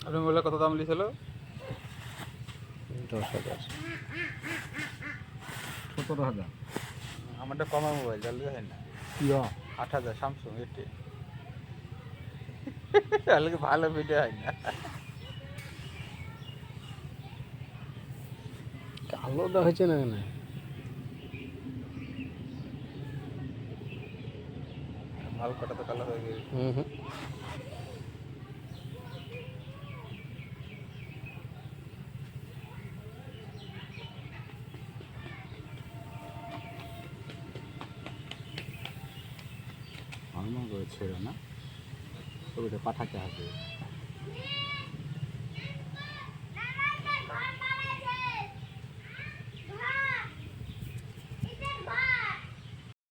আপনি বললে কত দাম লিছিল? 10,000 17,000 আমারটা কমা মোবাইল জলদি হয় না। কি 8,000 স্যামসুং এটি। তাহলে কি ভালো ভিডিও হয় না? কালো দেখাচ্ছে না কেন? মাল কটা তো কালো হয়ে গেছে। হুম হুম। আমার করে ছেড়ে না ছবিটা পাঠাতে হবে।